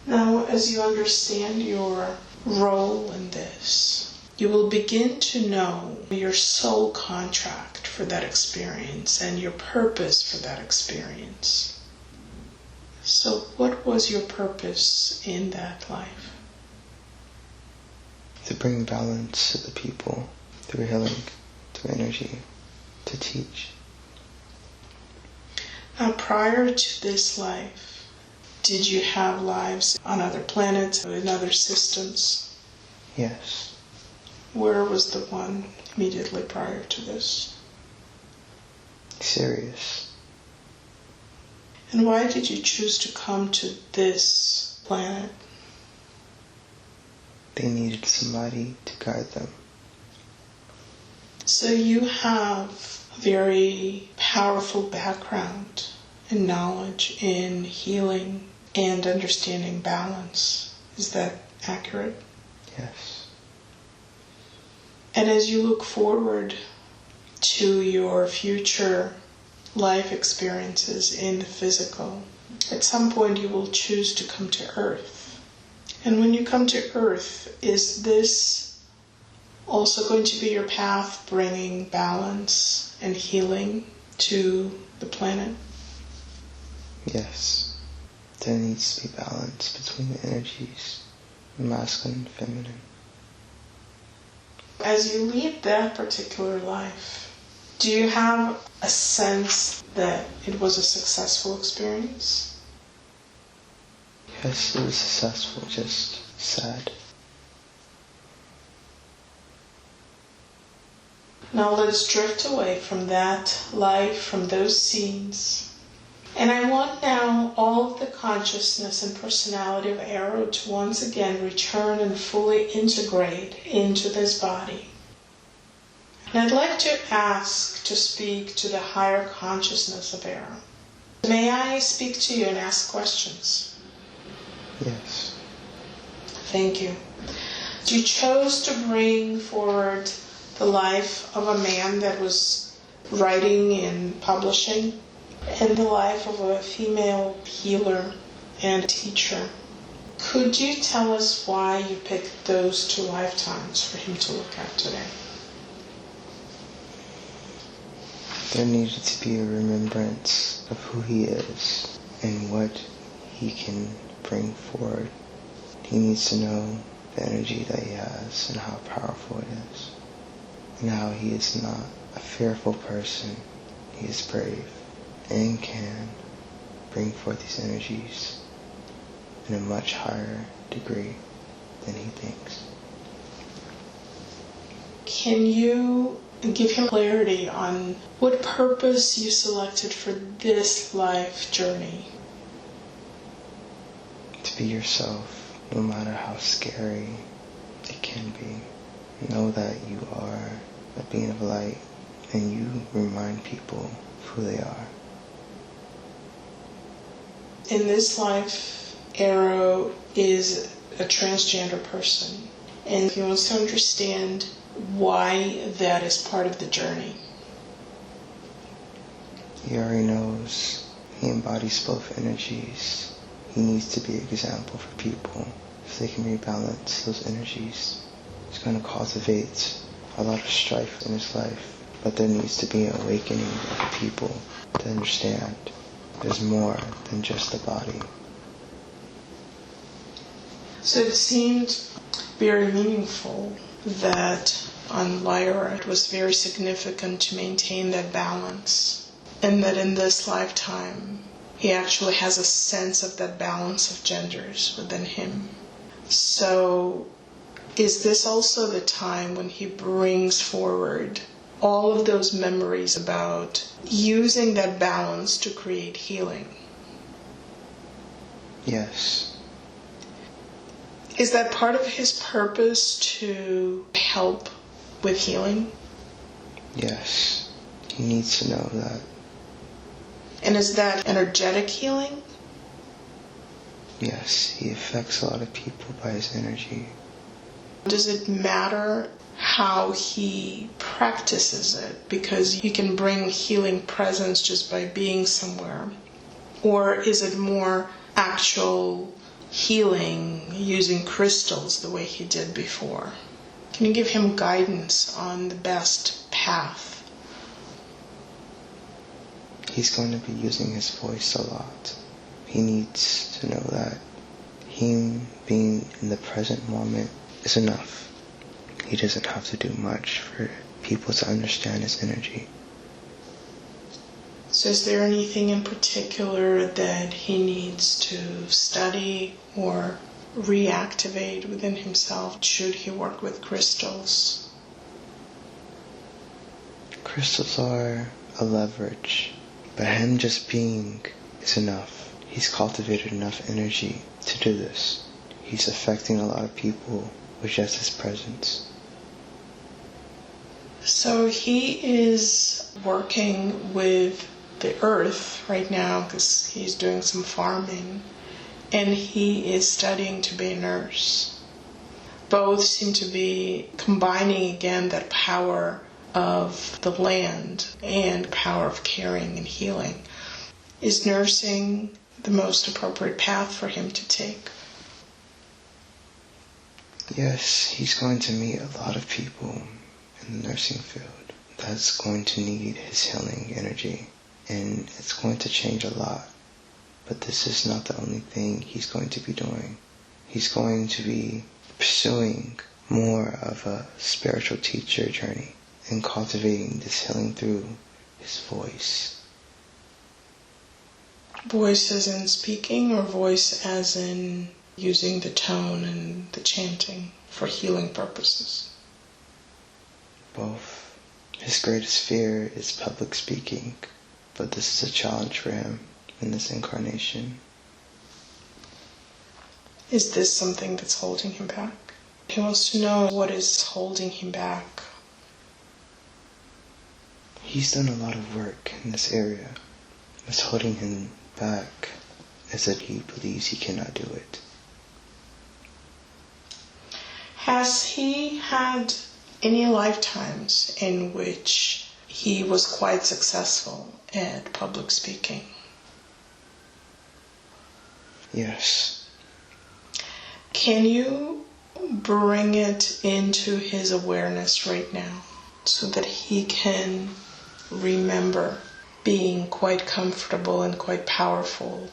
Now, as you understand your role in this, you will begin to know your soul contract for that experience and your purpose for that experience. So what was your purpose in that life? To bring balance to the people, through healing, through energy, to teach. Now, prior to this life, did you have lives on other planets, in other systems? Yes. Where was the one immediately prior to this? Sirius. And why did you choose to come to this planet? They needed somebody to guide them. So you have a very powerful background and knowledge in healing and understanding balance. Is that accurate? Yes. And as you look forward to your future life experiences in the physical, at some point you will choose to come to Earth. And when you come to Earth, is this also going to be your path, bringing balance and healing to the planet? Yes. There needs to be balance between the energies, masculine and feminine. As you lead that particular life, do you have a sense that it was a successful experience? Yes, it was successful, just sad. Now let us drift away from that life, from those scenes. And I want now all of the consciousness and personality of Arrow to once again return and fully integrate into this body. And I'd like to ask to speak to the higher consciousness of Arrow. May I speak to you and ask questions? Yes. Thank you. You chose to bring forward the life of a man that was writing and publishing, and the life of a female healer and teacher. Could you tell us why you picked those two lifetimes for him to look at today? There needed to be a remembrance of who he is and what he can bring forward. He needs to know the energy that he has and how powerful it is, and how he is not a fearful person. He is brave and can bring forth these energies in a much higher degree than he thinks. Can you give him clarity on what purpose you selected for this life journey? To be yourself, no matter how scary it can be. Know that you are a being of light, and you remind people who they are. In this life, Arrow is a transgender person, and he wants to understand why that is part of the journey. He already knows he embodies both energies. He needs to be an example for people so they can rebalance those energies. It's going to cultivate a lot of strife in his life, but there needs to be an awakening of the people to understand there's more than just the body. So it seemed very meaningful that on Lyra it was very significant to maintain that balance, and that in this lifetime he actually has a sense of that balance of genders within him. So is this also the time when he brings forward all of those memories about using that balance to create healing? Yes. Is that part of his purpose to help with healing? Yes. He needs to know that. And is that energetic healing? Yes, he affects a lot of people by his energy. Does it matter how he practices it? Because you can bring healing presence just by being somewhere. Or is it more actual healing using crystals the way he did before? Can you give him guidance on the best path? He's going to be using his voice a lot. He needs to know that him being in the present moment is enough. He doesn't have to do much for people to understand his energy. So is there anything in particular that he needs to study or reactivate within himself should he work with crystals? Crystals are a leverage, but him just being is enough. He's cultivated enough energy to do this. He's affecting a lot of people with just his presence. So he is working with the earth right now because he's doing some farming, and he is studying to be a nurse. Both seem to be combining again that power of the land and power of caring and healing. Is nursing the most appropriate path for him to take? Yes, he's going to meet a lot of people in the nursing field that's going to need his healing energy, and it's going to change a lot. But this is not the only thing he's going to be doing. He's going to be pursuing more of a spiritual teacher journey and cultivating this healing through his voice. Voice as in speaking, or voice as in using the tone and the chanting for healing purposes? Both. His greatest fear is public speaking, but this is a challenge for him in this incarnation. Is this something that's holding him back? He wants to know what is holding him back. He's done a lot of work in this area. What's holding him back is that he believes he cannot do it. Has he had any lifetimes in which he was quite successful at public speaking? Yes. Can you bring it into his awareness right now so that he can remember being quite comfortable and quite powerful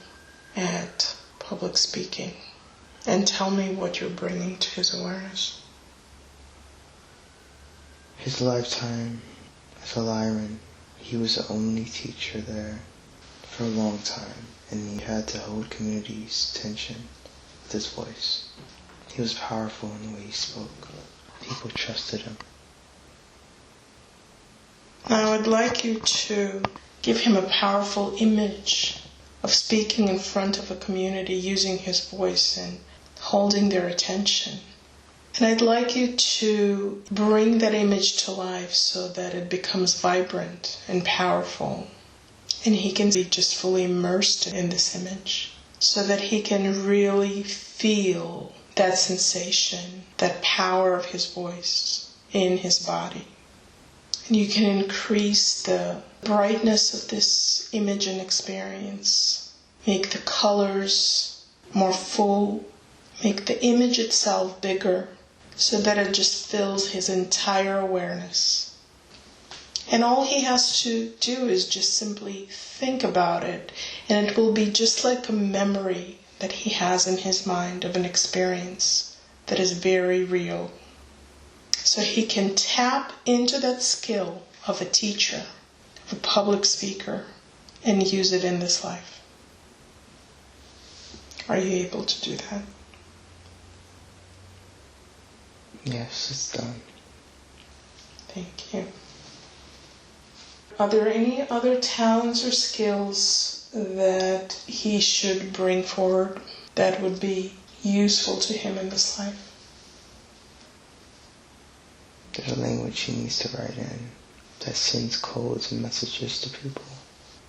at public speaking? And tell me what you're bringing to his awareness. His lifetime as a Lyran, he was the only teacher there for a long time, and he had to hold community's attention with his voice. He was powerful in the way he spoke. People trusted him. Now I'd like you to give him a powerful image of speaking in front of a community using his voice and holding their attention. And I'd like you to bring that image to life so that it becomes vibrant and powerful. And he can be just fully immersed in this image so that he can really feel that sensation, that power of his voice in his body. And you can increase the brightness of this image and experience. Make the colors more full. Make the image itself bigger so that it just fills his entire awareness. And all he has to do is just simply think about it, and it will be just like a memory that he has in his mind of an experience that is very real. So he can tap into that skill of a teacher, of a public speaker, and use it in this life. Are you able to do that? Yes, it's done. Thank you. Are there any other talents or skills that he should bring forward that would be useful to him in this life? There's a language he needs to write in that sends codes and messages to people.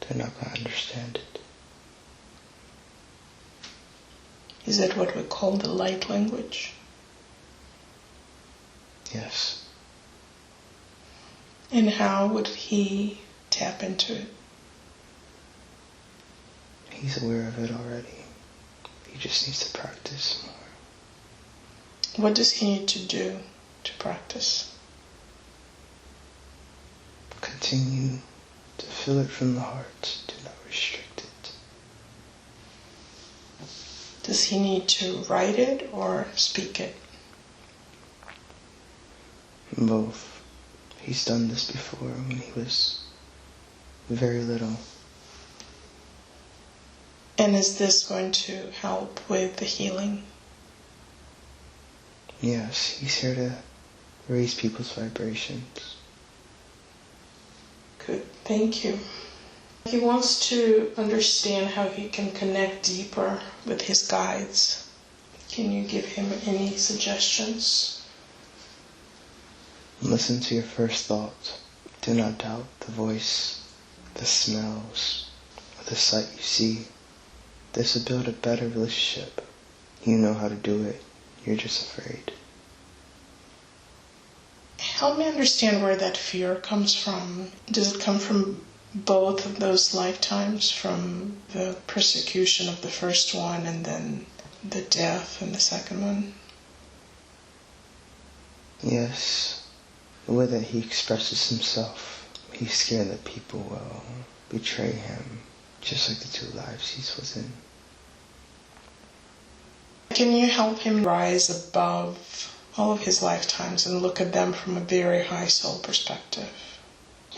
They're not going to understand it. Is that what we call the light language? Yes. And how would he tap into it? He's aware of it already. He just needs to practice more. What does he need to do to practice? Continue to feel it from the heart. Do not restrict it. Does he need to write it or speak it? Both. He's done this before when he was very little. And is this going to help with the healing? Yes, he's here to raise people's vibrations. Good, thank you. He wants to understand how he can connect deeper with his guides. Can you give him any suggestions? Listen to your first thought. Do not doubt the voice, the smells, or the sight you see. This will build a better relationship. You know how to do it. You're just afraid. Help me understand where that fear comes from. Does it come from both of those lifetimes, from the persecution of the first one and then the death in the second one? Yes. The way that he expresses himself, he's scared that people will betray him, just like the two lives he was in. Can you help him rise above all of his lifetimes and look at them from a very high soul perspective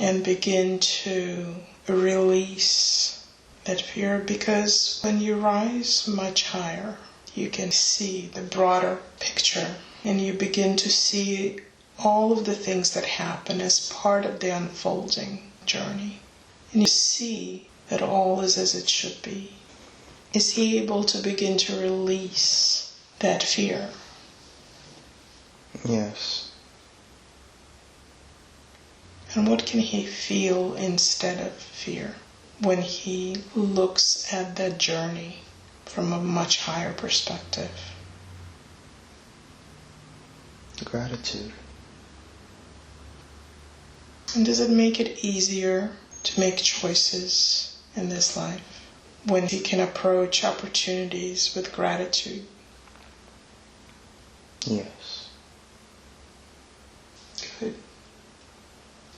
and begin to release that fear? Because when you rise much higher, you can see the broader picture and you begin to see all of the things that happen as part of the unfolding journey. And you see that all is as it should be. Is he able to begin to release that fear? Yes. And what can he feel instead of fear when he looks at that journey from a much higher perspective? Gratitude. And does it make it easier to make choices in this life when he can approach opportunities with gratitude? Yes. Good.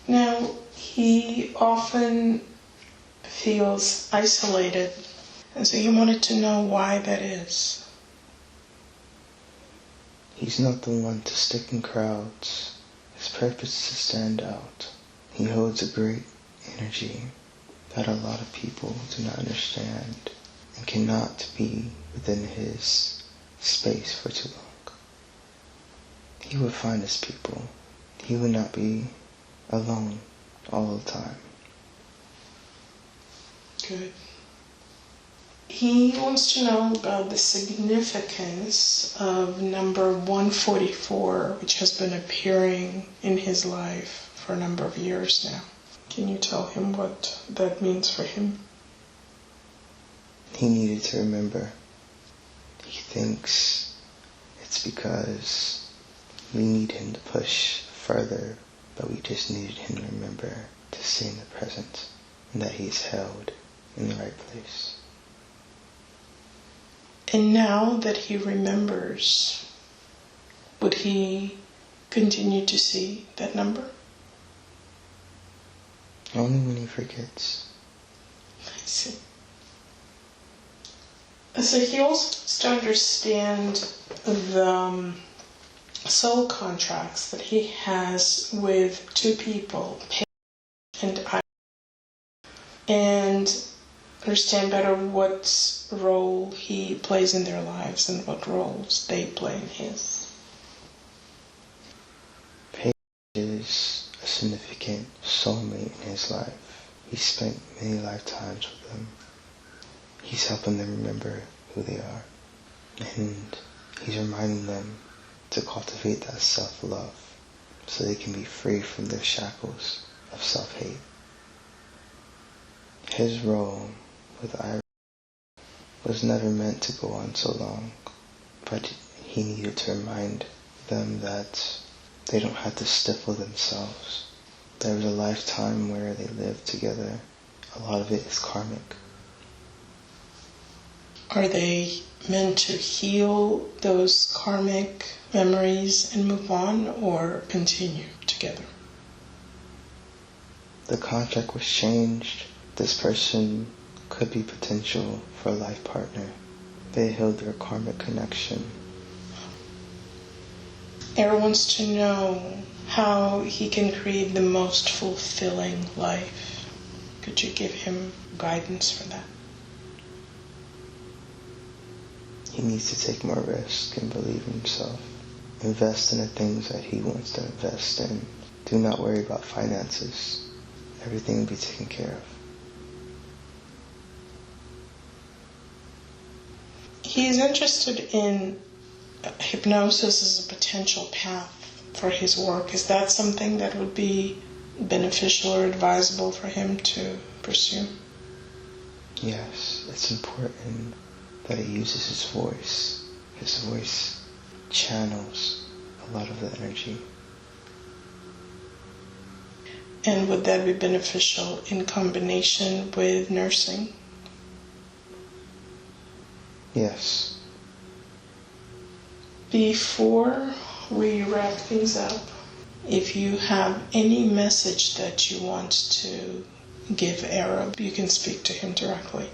Now, he often feels isolated, and so you wanted to know why that is. He's not the one to stick in crowds. His purpose is to stand out. He holds a great energy that a lot of people do not understand and cannot be within his space for too long. He would find his people. He would not be alone all the time. Good. He wants to know about the significance of number 144, which has been appearing in his life for a number of years now. Can you tell him what that means for him? He needed to remember. He thinks it's because we need him to push further, but we just needed him to remember to stay in the present and that he's held in the right place. And now that he remembers, would he continue to see that number? Only when he forgets. I see. So he also wants to understand the soul contracts that he has with two people, Pexels and I, and understand better what role he plays in their lives and what roles they play in his. Pexels is a significant soulmate in his life. He spent many lifetimes with them. He's helping them remember who they are. And he's reminding them to cultivate that self-love so they can be free from their shackles of self-hate. His role with Lyra was never meant to go on so long, but he needed to remind them that they don't have to stifle themselves. There was a lifetime where they lived together. A lot of it is karmic. Are they meant to heal those karmic memories and move on, or continue together? The contract was changed. This person could be potential for a life partner. They healed their karmic connection. Aaron wants to know how he can create the most fulfilling life. Could you give him guidance for that? He needs to take more risk and believe in himself. Invest in the things that he wants to invest in. Do not worry about finances. Everything will be taken care of. He is interested in hypnosis as a potential path for his work. Is that something that would be beneficial or advisable for him to pursue? Yes, it's important that he uses his voice. His voice channels a lot of the energy. And would that be beneficial in combination with nursing? Yes. Before we wrap things up, if you have any message that you want to give Arab, you can speak to him directly.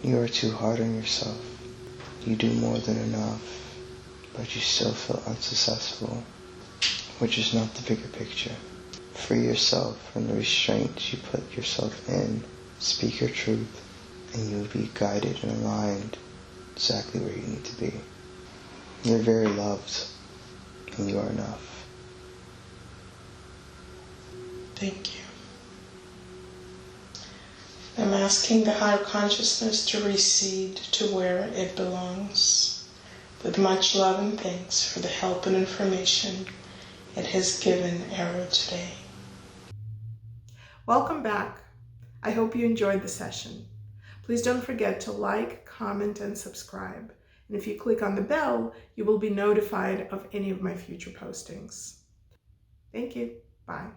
You are too hard on yourself. You do more than enough, but you still feel unsuccessful, which is not the bigger picture. Free yourself from the restraints you put yourself in. Speak your truth, and you will be guided and aligned exactly where you need to be. You're very loved, and you are enough. Thank you. I'm asking the higher consciousness to recede to where it belongs. With much love and thanks for the help and information it has given Arrow today. Welcome back. I hope you enjoyed the session. Please don't forget to like, comment, and subscribe. And if you click on the bell, you will be notified of any of my future postings. Thank you. Bye.